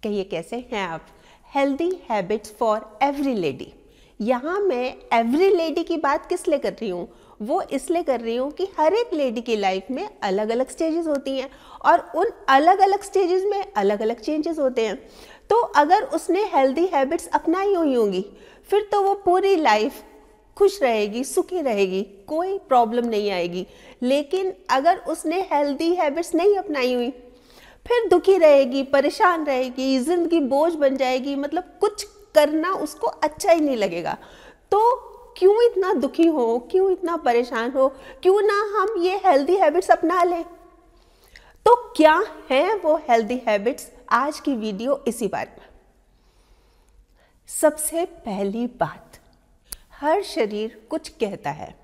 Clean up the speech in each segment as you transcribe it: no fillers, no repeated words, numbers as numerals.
कहिए कैसे हैं आप। Healthy habits for every lady. यहाँ मैं एवरी लेडी की बात किस लिए कर रही हूँ, वो इसलिए कर रही हूँ कि हर एक लेडी की लाइफ में अलग अलग स्टेजेस होती हैं और उन अलग अलग स्टेजेस में अलग अलग चेंजेस होते हैं। तो अगर उसने हेल्दी हैबिट्स अपनाई हुई होंगी फिर तो वो पूरी लाइफ खुश रहेगी, सुखी रहेगी, कोई प्रॉब्लम नहीं आएगी। लेकिन अगर उसने हेल्दी हैबिट्स नहीं अपनाई हुई फिर दुखी रहेगी, परेशान रहेगी, जिंदगी बोझ बन जाएगी, मतलब कुछ करना उसको अच्छा ही नहीं लगेगा। तो क्यों इतना दुखी हो, क्यों इतना परेशान हो, क्यों ना हम ये हेल्दी हैबिट्स अपना लें। तो क्या हैं वो हेल्दी हैबिट्स, आज की वीडियो इसी बारे में। सबसे पहली बात, हर शरीर कुछ कहता है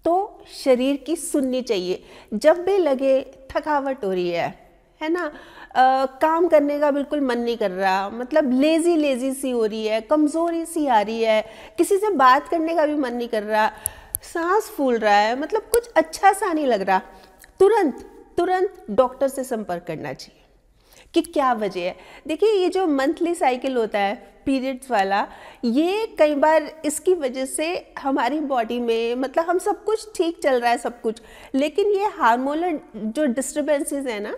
तो शरीर की सुननी चाहिए। जब भी लगे थकावट हो रही है ना, काम करने का बिल्कुल मन नहीं कर रहा, मतलब लेजी लेजी सी हो रही है, कमज़ोरी सी आ रही है, किसी से बात करने का भी मन नहीं कर रहा, सांस फूल रहा है, मतलब कुछ अच्छा सा नहीं लग रहा, तुरंत तुरंत डॉक्टर से संपर्क करना चाहिए कि क्या वजह है। देखिए ये जो मंथली साइकिल होता है पीरियड्स वाला, ये कई बार इसकी वजह से हमारी बॉडी में, मतलब हम सब कुछ ठीक चल रहा है सब कुछ, लेकिन ये हार्मोनल जो डिस्टर्बेंसेस है ना,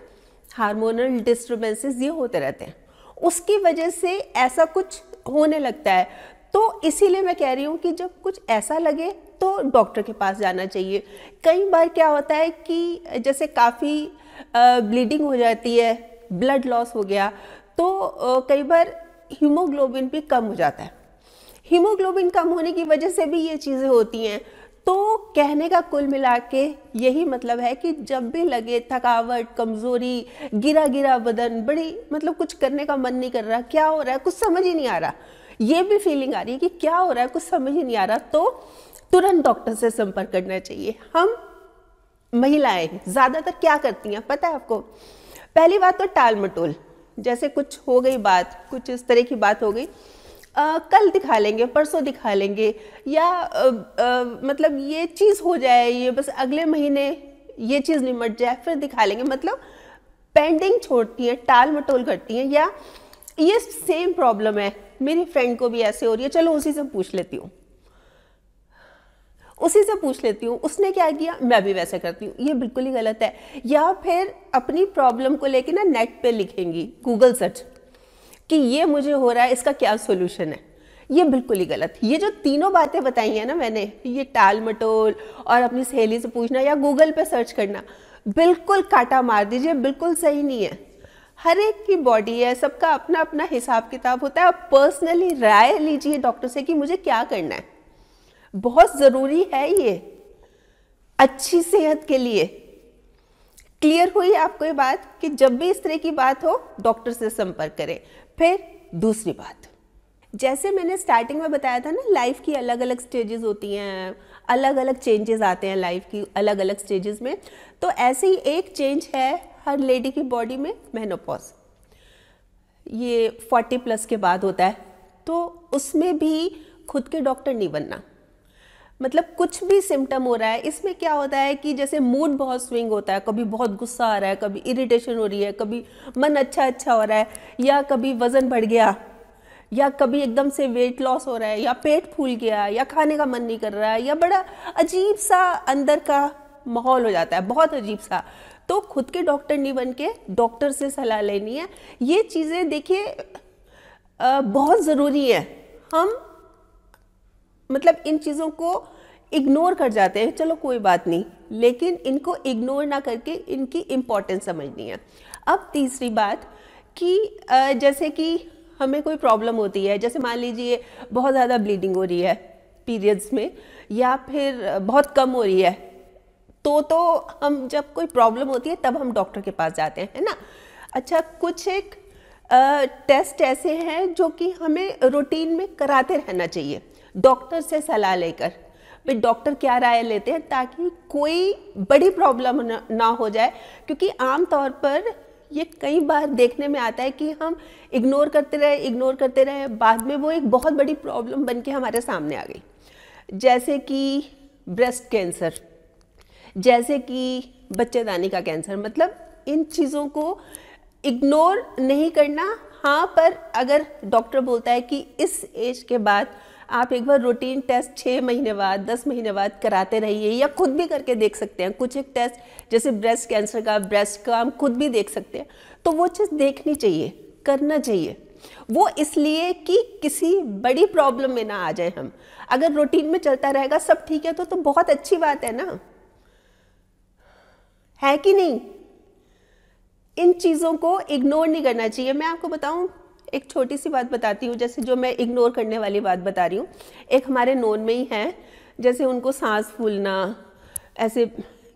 हार्मोनल डिस्टर्बेंसेस ये होते रहते हैं, उसकी वजह से ऐसा कुछ होने लगता है। तो इसीलिए मैं कह रही हूँ कि जब कुछ ऐसा लगे तो डॉक्टर के पास जाना चाहिए। कई बार क्या होता है कि जैसे काफ़ी ब्लीडिंग हो जाती है, ब्लड लॉस हो गया, तो कई बार हीमोग्लोबिन भी कम हो जाता है। हीमोग्लोबिन कम होने की वजह से भी ये चीज़ें होती हैं। तो कहने का कुल मिला के यही मतलब है कि जब भी लगे थकावट, कमज़ोरी, गिरा गिरा बदन, बड़ी मतलब कुछ करने का मन नहीं कर रहा, क्या हो रहा है कुछ समझ ही नहीं आ रहा, ये भी फीलिंग आ रही है कि क्या हो रहा है कुछ समझ ही नहीं आ रहा, तो तुरंत डॉक्टर से संपर्क करना चाहिए। हम महिलाएं ज़्यादातर क्या करती हैं पता है आपको? पहली बात तो टाल मटोल, जैसे कुछ हो गई बात, कुछ इस तरह की बात हो गई, कल दिखा लेंगे, परसों दिखा लेंगे, या मतलब ये चीज़ हो जाए, ये बस अगले महीने ये चीज़ निमट जाए फिर दिखा लेंगे, मतलब पेंडिंग छोड़ती हैं, टाल मटोल करती हैं। या ये सेम प्रॉब्लम है, मेरी फ्रेंड को भी ऐसे हो रही है, चलो उसी से पूछ लेती हूँ, उसी से पूछ लेती हूँ, उसने क्या किया मैं भी वैसे करती हूँ, ये बिल्कुल ही गलत है। या फिर अपनी प्रॉब्लम को लेके ना नेट पे लिखेंगी, गूगल सर्च कि ये मुझे हो रहा है, इसका क्या सोल्यूशन है, ये बिल्कुल ही गलत। ये जो तीनों बातें बताई हैं ना मैंने, ये टाल मटोल और अपनी सहेली से पूछना या गूगल पे सर्च करना, बिल्कुल काटा मार दीजिए, बिल्कुल सही नहीं है। हर एक की बॉडी है, सबका अपना अपना हिसाब किताब होता है। आप पर्सनली राय लीजिए डॉक्टर से कि मुझे क्या करना है, बहुत ज़रूरी है ये अच्छी सेहत के लिए। क्लियर हुई आपको ये बात कि जब भी इस तरह की बात हो डॉक्टर से संपर्क करें। फिर दूसरी बात, जैसे मैंने स्टार्टिंग में बताया था ना, लाइफ की अलग अलग स्टेजेस होती हैं, अलग अलग चेंजेस आते हैं लाइफ की अलग अलग स्टेजेस में। तो ऐसे ही एक चेंज है हर लेडी की बॉडी में, मेनोपॉज। ये 40 प्लस के बाद होता है, तो उसमें भी खुद के डॉक्टर नहीं बनना। मतलब कुछ भी सिम्टम हो रहा है, इसमें क्या होता है कि जैसे मूड बहुत स्विंग होता है, कभी बहुत गुस्सा आ रहा है, कभी इरिटेशन हो रही है, कभी मन अच्छा अच्छा हो रहा है, या कभी वज़न बढ़ गया, या कभी एकदम से वेट लॉस हो रहा है, या पेट फूल गया, या खाने का मन नहीं कर रहा है, या बड़ा अजीब सा अंदर का माहौल हो जाता है, बहुत अजीब सा। तो खुद के डॉक्टर नहीं बन के डॉक्टर से सलाह लेनी है। ये चीज़ें देखिए बहुत ज़रूरी है। हम मतलब इन चीज़ों को इग्नोर कर जाते हैं, चलो कोई बात नहीं, लेकिन इनको इग्नोर ना करके इनकी इम्पोर्टेंस समझनी है। अब तीसरी बात कि जैसे कि हमें कोई प्रॉब्लम होती है, जैसे मान लीजिए बहुत ज़्यादा ब्लीडिंग हो रही है पीरियड्स में, या फिर बहुत कम हो रही है, तो हम जब कोई प्रॉब्लम होती है तब हम डॉक्टर के पास जाते हैं, है ना। अच्छा, कुछ एक टेस्ट ऐसे हैं जो कि हमें रूटीन में कराते रहना चाहिए डॉक्टर से सलाह लेकर। भाई डॉक्टर क्या राय लेते हैं ताकि कोई बड़ी प्रॉब्लम ना हो जाए, क्योंकि आम तौर पर ये कई बार देखने में आता है कि हम इग्नोर करते रहे, बाद में वो एक बहुत बड़ी प्रॉब्लम बन के हमारे सामने आ गई, जैसे कि ब्रेस्ट कैंसर, जैसे कि बच्चेदानी का कैंसर। मतलब इन चीज़ों को इग्नोर नहीं करना, हाँ, पर अगर डॉक्टर बोलता है कि इस एज के बाद आप एक बार रूटीन टेस्ट 6 महीने बाद 10 महीने बाद कराते रहिए, या खुद भी करके देख सकते हैं। कुछ एक टेस्ट जैसे ब्रेस्ट कैंसर का, ब्रेस्ट का हम खुद भी देख सकते हैं, तो वो चीज़ देखनी चाहिए, करना चाहिए। वो इसलिए कि किसी बड़ी प्रॉब्लम में ना आ जाए हम। अगर रूटीन में चलता रहेगा सब ठीक है तो बहुत अच्छी बात है ना, है कि नहीं। इन चीज़ों को इग्नोर नहीं करना चाहिए। मैं आपको बताऊं, एक छोटी सी बात बताती हूँ, जैसे जो मैं इग्नोर करने वाली बात बता रही हूँ। एक हमारे नोन में ही है, जैसे उनको सांस फूलना, ऐसे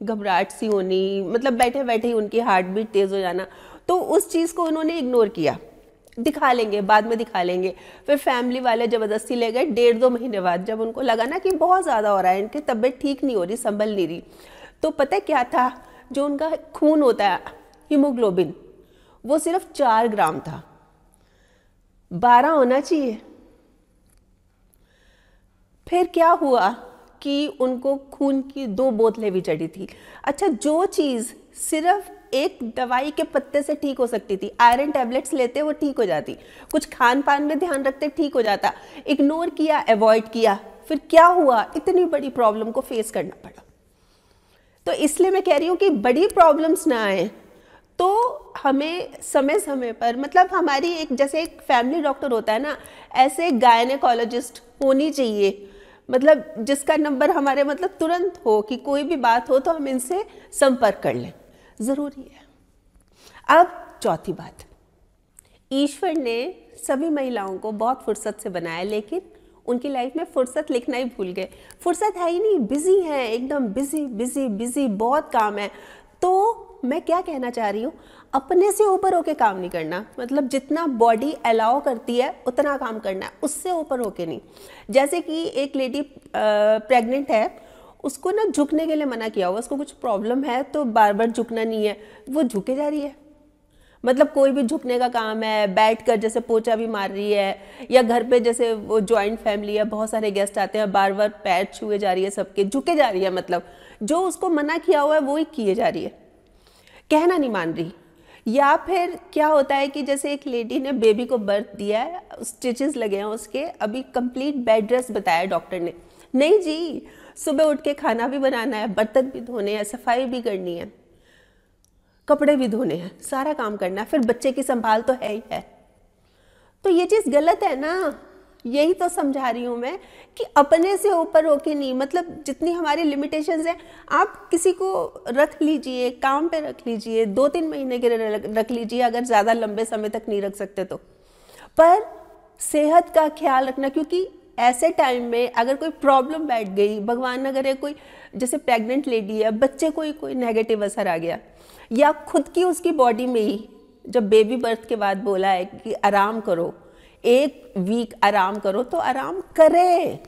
घबराहट सी होनी, मतलब बैठे बैठे ही उनकी हार्ट बीट तेज़ हो जाना। तो उस चीज़ को उन्होंने इग्नोर किया, दिखा लेंगे बाद में दिखा लेंगे। फिर फैमिली वाले ज़बरदस्ती ले गए। 1.5-2 महीने बाद जब उनको लगा ना कि बहुत ज़्यादा हो रहा है, इनकी तबीयत ठीक नहीं हो रही, संभल नहीं रही, तो पता है क्या था, जो उनका खून होता है हीमोग्लोबिन, वो सिर्फ 4 ग्राम था, 12 होना चाहिए। फिर क्या हुआ कि उनको खून की 2 बोतलें भी चढ़ी थी। अच्छा, जो चीज़ सिर्फ एक दवाई के पत्ते से ठीक हो सकती थी, आयरन टैबलेट्स लेते वो ठीक हो जाती, कुछ खान पान में ध्यान रखते ठीक हो जाता, इग्नोर किया, अवॉइड किया, फिर क्या हुआ, इतनी बड़ी प्रॉब्लम को फेस करना पड़ा। तो इसलिए मैं कह रही हूँ कि बड़ी प्रॉब्लम्स ना आए तो हमें समय समय पर, मतलब हमारी एक, जैसे एक फैमिली डॉक्टर होता है ना, ऐसे गायनेकोलॉजिस्ट होनी चाहिए, मतलब जिसका नंबर हमारे मतलब तुरंत हो कि कोई भी बात हो तो हम इनसे संपर्क कर लें, ज़रूरी है। अब चौथी बात, ईश्वर ने सभी महिलाओं को बहुत फुर्सत से बनाया, लेकिन उनकी लाइफ में फुर्सत लिखना ही भूल गए। फुर्सत है ही नहीं, बिजी है, एकदम बिजी बिजी बिजी, बहुत काम है। तो मैं क्या कहना चाह रही हूँ, अपने से ऊपर होके काम नहीं करना, मतलब जितना बॉडी अलाउ करती है उतना काम करना है, उससे ऊपर होके नहीं। जैसे कि एक लेडी प्रेग्नेंट है, उसको ना झुकने के लिए मना किया हुआ, उसको कुछ प्रॉब्लम है तो बार बार झुकना नहीं है, वो झुके जा रही है। मतलब कोई भी झुकने का काम है, बैठकर जैसे पोछा भी मार रही है, या घर पे जैसे वो जॉइंट फैमिली है, बहुत सारे गेस्ट आते हैं, बार बार पैर छुए जा रही है, सबके झुके जा रही है, मतलब जो उसको मना किया हुआ है वो ही किए जा रही है, कहना नहीं मान रही। या फिर क्या होता है कि जैसे एक लेडी ने बेबी को बर्थ दिया है, स्टिचेस लगे हैं उसके, अभी कंप्लीट बेड रेस्ट बताया डॉक्टर ने, नहीं जी, सुबह उठ के खाना भी बनाना है, बर्तन भी धोने हैं, सफाई भी करनी है, कपड़े भी धोने हैं, सारा काम करना है, फिर बच्चे की संभाल तो है ही है। तो ये चीज़ गलत है ना, यही तो समझा रही हूँ मैं कि अपने से ऊपर होके नहीं, मतलब जितनी हमारी लिमिटेशंस हैं, आप किसी को रख लीजिए, काम पे रख लीजिए, 2-3 महीने के लिए रख लीजिए, अगर ज़्यादा लंबे समय तक नहीं रख सकते तो, पर सेहत का ख्याल रखना, क्योंकि ऐसे टाइम में अगर कोई प्रॉब्लम बैठ गई, भगवान न करे कोई, जैसे प्रेग्नेंट लेडी है, बच्चे को कोई नेगेटिव असर आ गया, या खुद की उसकी बॉडी में ही जब बेबी बर्थ के बाद बोला है कि आराम करो, 1 वीक आराम करो, तो आराम करे।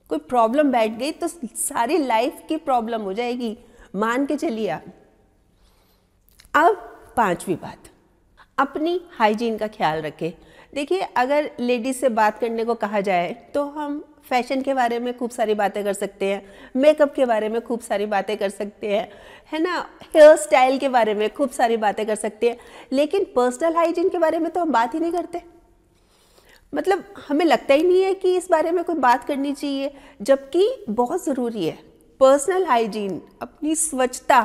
कोई प्रॉब्लम बैठ गई तो सारी लाइफ की प्रॉब्लम हो जाएगी, मान के चलिए आप। अब 5वीं बात, अपनी हाइजीन का ख्याल रखें। देखिए, अगर लेडीज से बात करने को कहा जाए तो हम फैशन के बारे में खूब सारी बातें कर सकते हैं, मेकअप के बारे में खूब सारी बातें कर सकते हैं, है ना, हेयर स्टाइल के बारे में खूब सारी बातें कर सकते हैं, लेकिन पर्सनल हाइजीन के बारे में तो हम बात ही नहीं करते। मतलब हमें लगता ही नहीं है कि इस बारे में कोई बात करनी चाहिए, जबकि बहुत ज़रूरी है। पर्सनल हाइजीन, अपनी स्वच्छता,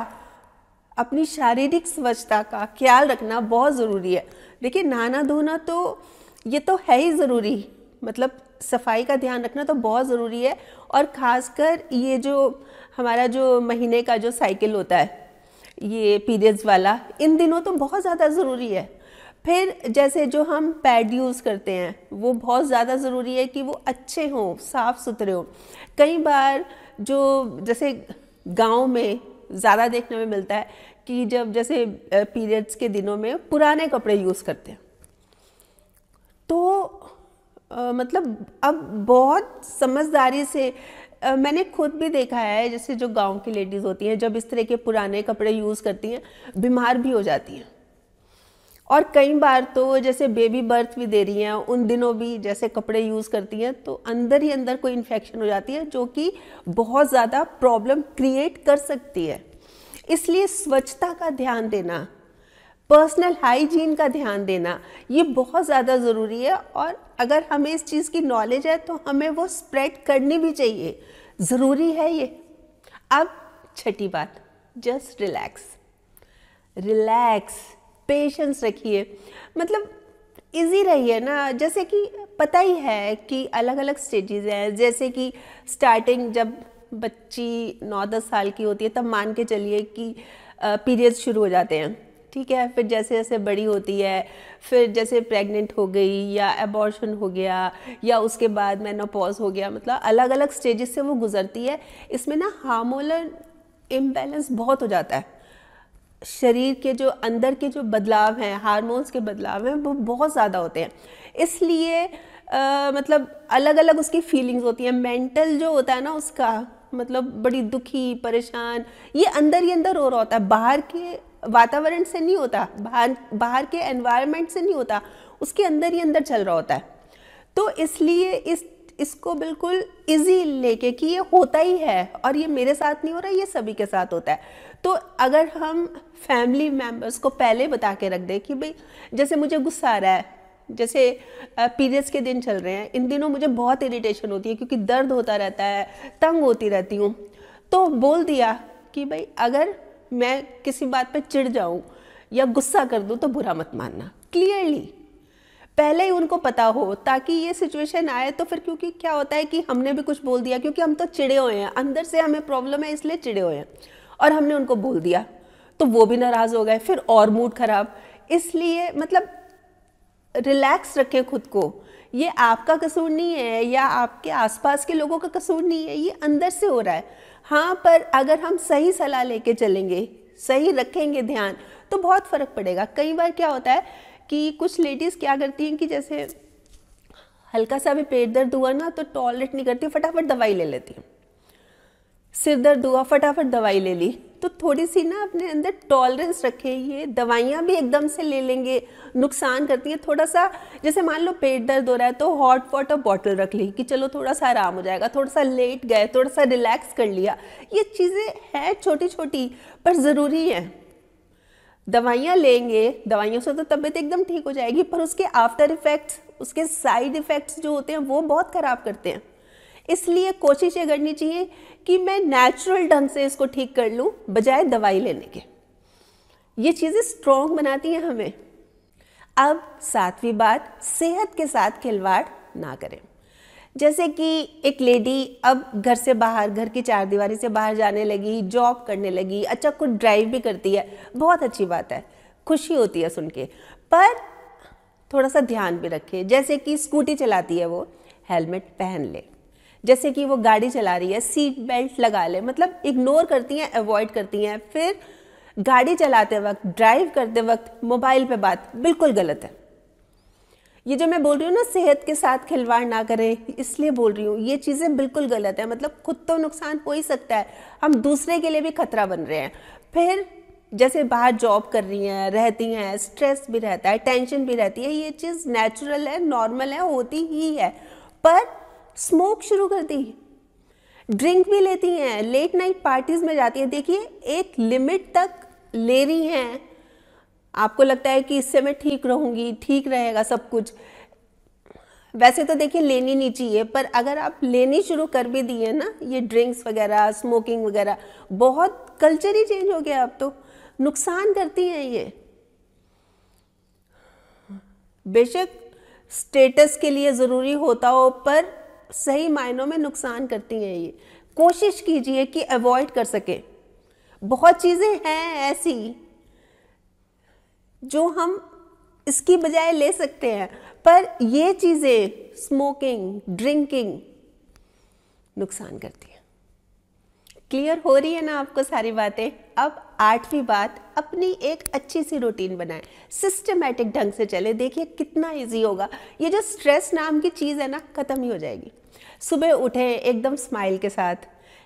अपनी शारीरिक स्वच्छता का ख्याल रखना बहुत ज़रूरी है। देखिए, नहाना धोना तो ये तो है ही ज़रूरी, मतलब सफाई का ध्यान रखना तो बहुत ज़रूरी है। और ख़ासकर ये जो हमारा जो महीने का जो साइकिल होता है, ये पीरियड्स वाला, इन दिनों तो बहुत ज़्यादा ज़रूरी है। फिर जैसे जो हम पैड यूज़ करते हैं, वो बहुत ज़्यादा ज़रूरी है कि वो अच्छे हों, साफ़ सुथरे हों। कई बार जो जैसे गांव में ज़्यादा देखने में मिलता है कि जब जैसे पीरियड्स के दिनों में पुराने कपड़े यूज़ करते हैं, तो मतलब अब बहुत समझदारी से, मैंने खुद भी देखा है, जैसे जो गांव की लेडीज़ होती हैं, जब इस तरह के पुराने कपड़े यूज़ करती हैं, बीमार भी हो जाती हैं। और कई बार तो जैसे बेबी बर्थ भी दे रही हैं, उन दिनों भी जैसे कपड़े यूज़ करती हैं, तो अंदर ही अंदर कोई इन्फेक्शन हो जाती है, जो कि बहुत ज़्यादा प्रॉब्लम क्रिएट कर सकती है। इसलिए स्वच्छता का ध्यान देना, पर्सनल हाइजीन का ध्यान देना, ये बहुत ज़्यादा ज़रूरी है। और अगर हमें इस चीज़ की नॉलेज है तो हमें वो स्प्रेड करनी भी चाहिए, ज़रूरी है ये। अब छठी बात, जस्ट रिलैक्स। रिलैक्स, पेशेंस रखिए, मतलब इजी रहिए ना। जैसे कि पता ही है कि अलग अलग स्टेजेस हैं, जैसे कि स्टार्टिंग जब बच्ची 9-10 साल की होती है तब मान के चलिए कि पीरियड्स शुरू हो जाते हैं, ठीक है। फिर जैसे जैसे बड़ी होती है, फिर जैसे प्रेग्नेंट हो गई या एबॉर्शन हो गया या उसके बाद मेनोपॉज हो गया, मतलब अलग अलग स्टेजेस से वो गुजरती है। इसमें ना हार्मोनल इम्बैलेंस बहुत हो जाता है, शरीर के जो अंदर के जो बदलाव हैं, हार्मोन्स के बदलाव हैं, वो बहुत ज़्यादा होते हैं। इसलिए मतलब अलग अलग उसकी फीलिंग्स होती हैं। मेंटल जो होता है ना उसका, मतलब बड़ी दुखी, परेशान, ये अंदर ही अंदर हो रहा होता है, बाहर के वातावरण से नहीं होता, बाहर के एनवायरनमेंट से नहीं होता, उसके अंदर ही अंदर चल रहा होता है। तो इसलिए इसको बिल्कुल इजी लेके कि ये होता ही है और ये मेरे साथ नहीं हो रहा, ये सभी के साथ होता है। तो अगर हम फैमिली मेम्बर्स को पहले बता के रख दें कि भाई जैसे मुझे गुस्सा आ रहा है, जैसे पीरियड्स के दिन चल रहे हैं, इन दिनों मुझे बहुत इरिटेशन होती है क्योंकि दर्द होता रहता है, तंग होती रहती हूँ, तो बोल दिया कि भाई अगर मैं किसी बात पे चिढ़ जाऊँ या गुस्सा कर दूँ तो बुरा मत मानना, क्लियरली पहले ही उनको पता हो, ताकि ये सिचुएशन आए तो फिर, क्योंकि क्या होता है कि हमने भी कुछ बोल दिया, क्योंकि हम तो चिढ़े हुए हैं, अंदर से हमें प्रॉब्लम है इसलिए चिढ़े हुए हैं, और हमने उनको बोल दिया तो वो भी नाराज़ हो गए, फिर और मूड खराब। इसलिए मतलब रिलैक्स रखें खुद को। ये आपका कसूर नहीं है या आपके आसपास के लोगों का कसूर नहीं है, ये अंदर से हो रहा है। हाँ, पर अगर हम सही सलाह लेके चलेंगे, सही रखेंगे ध्यान, तो बहुत फ़र्क पड़ेगा। कई बार क्या होता है कि कुछ लेडीज़ क्या करती हैं कि जैसे हल्का सा भी पेट दर्द हुआ ना तो टॉलरेट नहीं करती, फटाफट दवाई ले लेती हैं। सिर दर्द हुआ, फटाफट दवाई ले ली। तो थोड़ी सी ना अपने अंदर टॉलरेंस रखें। ये दवाइयाँ भी एकदम से ले लेंगे नुकसान करती हैं। थोड़ा सा जैसे मान लो पेट दर्द हो रहा है तो हॉट वाटर बॉटल रख ली कि चलो थोड़ा सा आराम हो जाएगा, थोड़ा सा लेट गए, थोड़ा सा रिलैक्स कर लिया। ये चीज़ें हैं छोटी छोटी पर ज़रूरी हैं। दवाइयाँ लेंगे, दवाइयों से तो तबीयत एकदम ठीक हो जाएगी, पर उसके आफ्टर इफ़ेक्ट्स, उसके साइड इफ़ेक्ट्स जो होते हैं वो बहुत ख़राब करते हैं। इसलिए कोशिश ये करनी चाहिए कि मैं नेचुरल ढंग से इसको ठीक कर लूँ बजाय दवाई लेने के। ये चीज़ें स्ट्रॉन्ग बनाती हैं हमें। अब 7वीं बात, सेहत के साथ खिलवाड़ ना करें। जैसे कि एक लेडी अब घर से बाहर, घर की चारदीवारी से बाहर जाने लगी, जॉब करने लगी, अच्छा कुछ ड्राइव भी करती है, बहुत अच्छी बात है, खुशी होती है सुन के, पर थोड़ा सा ध्यान भी रखे। जैसे कि स्कूटी चलाती है वो, हेलमेट पहन ले। जैसे कि वो गाड़ी चला रही है, सीट बेल्ट लगा ले। मतलब इग्नोर करती हैं, अवॉइड करती हैं। फिर गाड़ी चलाते वक्त, ड्राइव करते वक्त मोबाइल पे बात बिल्कुल गलत है। ये जो मैं बोल रही हूँ ना, सेहत के साथ खिलवाड़ ना करें, इसलिए बोल रही हूँ, ये चीज़ें बिल्कुल गलत है। मतलब खुद तो नुकसान हो ही सकता है, हम दूसरे के लिए भी खतरा बन रहे हैं। फिर जैसे बाहर जॉब कर रही हैं, रहती हैं, स्ट्रेस भी रहता है, टेंशन भी रहती है, ये चीज़ नेचुरल है, नॉर्मल है, होती ही है। पर स्मोक शुरू कर दी, ड्रिंक भी लेती हैं, लेट नाइट पार्टीज में जाती हैं। देखिए एक लिमिट तक ले रही हैं, आपको लगता है कि इससे मैं ठीक रहूँगी, ठीक रहेगा सब कुछ। वैसे तो देखिए लेनी नहीं चाहिए, पर अगर आप लेनी शुरू कर भी दिए ना, ये ड्रिंक्स वगैरह, स्मोकिंग वगैरह, बहुत कल्चर ही चेंज हो गया अब तो, नुकसान करती हैं ये। बेशक स्टेटस के लिए ज़रूरी होता हो, पर सही मायनों में नुकसान करती हैं ये। कोशिश कीजिए कि अवॉइड कर सके। बहुत चीज़ें हैं ऐसी जो हम इसकी बजाय ले सकते हैं, पर ये चीज़ें, स्मोकिंग, ड्रिंकिंग, नुकसान करती हैं। क्लियर हो रही है ना आपको सारी बातें? अब 8वीं बात, अपनी एक अच्छी सी रूटीन बनाएं, सिस्टमैटिक ढंग से चले। देखिए कितना इजी होगा। ये जो स्ट्रेस नाम की चीज़ है ना, ख़त्म ही हो जाएगी। सुबह उठें एकदम स्माइल के साथ,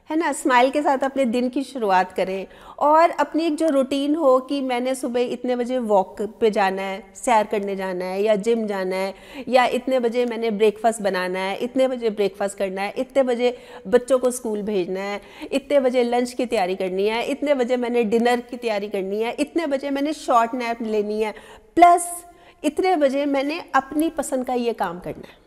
है ना, स्माइल के साथ अपने दिन की शुरुआत करें। और अपनी एक जो रूटीन हो कि मैंने सुबह इतने बजे वॉक पे जाना है, सैर करने जाना है या जिम जाना है, या इतने बजे मैंने ब्रेकफास्ट बनाना है, इतने बजे ब्रेकफास्ट करना है, इतने बजे बच्चों को स्कूल भेजना है, इतने बजे लंच की तैयारी करनी है, इतने बजे मैंने डिनर की तैयारी करनी है, इतने बजे मैंने शॉर्ट नैप लेनी है, प्लस इतने बजे मैंने अपनी पसंद का ये काम करना है,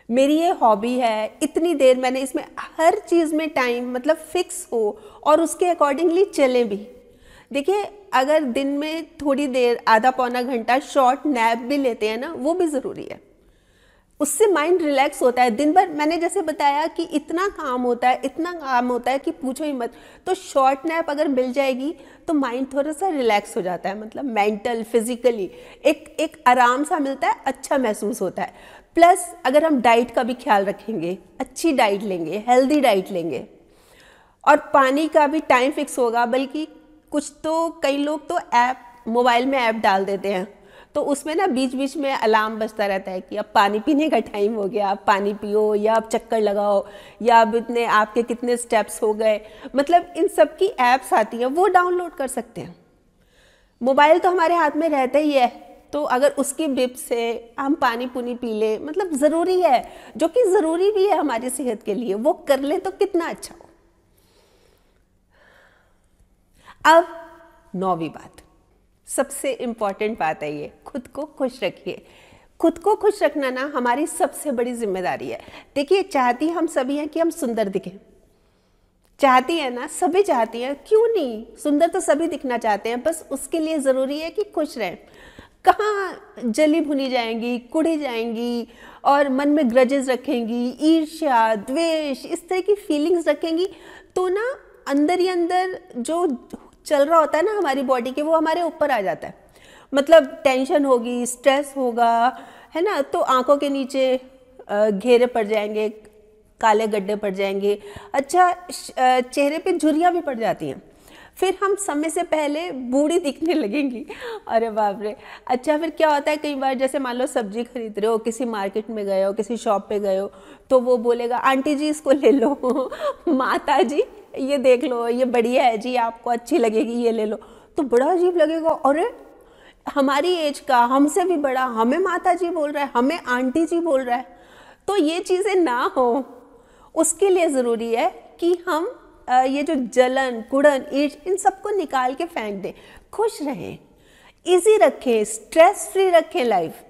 मेरी ये हॉबी है, इतनी देर मैंने इसमें, हर चीज़ में टाइम मतलब फिक्स हो और उसके अकॉर्डिंगली चले भी। देखिए, अगर दिन में थोड़ी देर, आधा पौना घंटा शॉर्ट नैप भी लेते हैं ना, वो भी ज़रूरी है। उससे माइंड रिलैक्स होता है। दिन भर मैंने जैसे बताया कि इतना काम होता है, इतना काम होता है कि पूछो ही मत। तो शॉर्ट नैप अगर मिल जाएगी तो माइंड थोड़ा सा रिलैक्स हो जाता है, मतलब मेंटल फिजिकली एक आराम सा मिलता है, अच्छा महसूस होता है। प्लस अगर हम डाइट का भी ख्याल रखेंगे, अच्छी डाइट लेंगे, हेल्दी डाइट लेंगे, और पानी का भी टाइम फिक्स होगा। बल्कि कुछ तो, कई लोग तो ऐप, मोबाइल में ऐप डाल देते हैं, तो उसमें ना बीच बीच में अलार्म बजता रहता है कि अब पानी पीने का टाइम हो गया, आप पानी पियो, या आप चक्कर लगाओ, या अब इतने आपके कितने स्टेप्स हो गए। मतलब इन सब की ऐप्स आती हैं, वो डाउनलोड कर सकते हैं। मोबाइल तो हमारे हाथ में रहता ही है, तो अगर उसकी बिप से हम पानी पुनी पी ले, मतलब ज़रूरी है, जो कि ज़रूरी भी है हमारी सेहत के लिए, वो कर ले तो कितना अच्छा हो। अब 9वीं बात, सबसे इम्पॉर्टेंट बात है ये, खुद को खुश रखिए। खुद को खुश रखना ना हमारी सबसे बड़ी जिम्मेदारी है। देखिए, चाहती हम सभी हैं कि हम सुंदर दिखें, चाहती है ना, सभी चाहती हैं, क्यों नहीं, सुंदर तो सभी दिखना चाहते हैं। बस उसके लिए ज़रूरी है कि खुश रहें। कहाँ जली भुनी जाएंगी, कुढ़ी जाएंगी और मन में ग्रजेस रखेंगी, ईर्ष्या, द्वेष, इस तरह की फीलिंग्स रखेंगी, तो ना अंदर ही अंदर जो चल रहा होता है ना हमारी बॉडी के, वो हमारे ऊपर आ जाता है। मतलब टेंशन होगी, स्ट्रेस होगा, है ना, तो आंखों के नीचे घेरे पड़ जाएंगे, काले गड्ढे पड़ जाएंगे। अच्छा, चेहरे पे झुर्रियाँ भी पड़ जाती हैं। फिर हम समय से पहले बूढ़ी दिखने लगेंगी। अरे बाप रे। अच्छा, फिर क्या होता है, कई बार जैसे मान लो सब्जी खरीद रहे हो, किसी मार्केट में गए हो, किसी शॉप पे गए हो, तो वो बोलेगा आंटी जी इसको ले लो, माता जी ये देख लो, ये बढ़िया है जी, आपको अच्छी लगेगी, ये ले लो। तो बड़ा अजीब लगेगा, अरे हमारी एज का, हमसे भी बड़ा, हमें माता जी बोल रहा है, हमें आंटी जी बोल रहा है। तो ये चीज़ें ना हो, उसके लिए ज़रूरी है कि हम ये जो जलन, कुड़न, ईर्ष, इन सबको निकाल के फेंक दें। खुश रहें, इजी रखें, स्ट्रेस फ्री रखें लाइफ।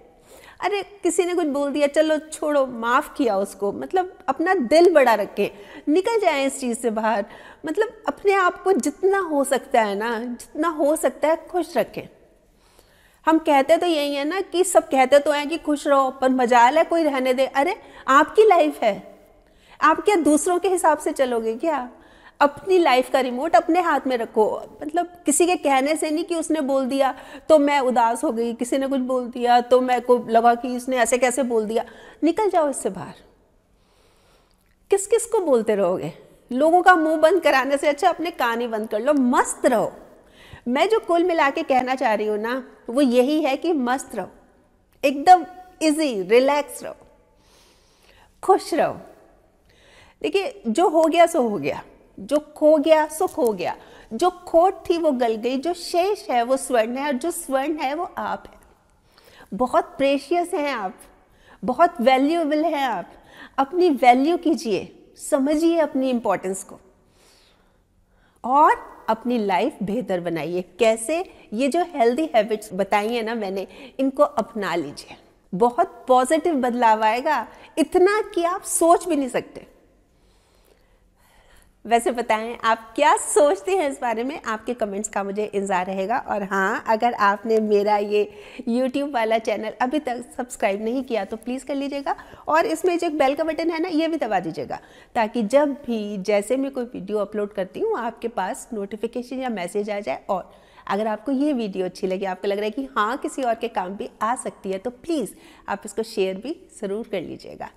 अरे किसी ने कुछ बोल दिया, चलो छोड़ो, माफ़ किया उसको, मतलब अपना दिल बड़ा रखें, निकल जाएं इस चीज़ से बाहर। मतलब अपने आप को जितना हो सकता है ना, जितना हो सकता है खुश रखें। हम कहते तो यही है ना कि सब कहते तो हैं कि खुश रहो, पर मजाल है कोई रहने दे। अरे आपकी लाइफ है, आप क्या दूसरों के हिसाब से चलोगे क्या? अपनी लाइफ का रिमोट अपने हाथ में रखो। मतलब किसी के कहने से नहीं कि उसने बोल दिया तो मैं उदास हो गई, किसी ने कुछ बोल दिया तो मैं को लगा कि इसने ऐसे कैसे बोल दिया। निकल जाओ इससे बाहर। किस किस को बोलते रहोगे? लोगों का मुंह बंद कराने से अच्छा अपने कान ही बंद कर लो, मस्त रहो। मैं जो कुल मिला के कहना चाह रही हूँ ना, वो यही है कि मस्त रहो, एकदम इजी, रिलैक्स रहो, खुश रहो। देखिए, जो हो गया सो हो गया, जो खो गया सो खो गया, जो खोट थी वो गल गई, जो शेष है वो स्वर्ण है, और जो स्वर्ण है वो आप है। बहुत प्रेशियस हैं आप, बहुत वैल्यूएबल हैं आप। अपनी वैल्यू कीजिए, समझिए अपनी इंपॉर्टेंस को, और अपनी लाइफ बेहतर बनाइए। कैसे? ये जो हेल्दी हैबिट्स बताई हैं ना मैंने, इनको अपना लीजिए, बहुत पॉजिटिव बदलाव आएगा, इतना कि आप सोच भी नहीं सकते। वैसे बताएं आप क्या सोचते हैं इस बारे में, आपके कमेंट्स का मुझे इंतज़ार रहेगा। और हाँ, अगर आपने मेरा ये YouTube वाला चैनल अभी तक सब्सक्राइब नहीं किया तो प्लीज़ कर लीजिएगा, और इसमें जो एक बेल का बटन है ना, ये भी दबा दीजिएगा, ताकि जब भी जैसे मैं कोई वीडियो अपलोड करती हूँ आपके पास नोटिफिकेशन या मैसेज आ जाए। और अगर आपको ये वीडियो अच्छी लगी, आपको लग रहा है कि हाँ किसी और के काम भी आ सकती है, तो प्लीज़ आप इसको शेयर भी ज़रूर कर लीजिएगा।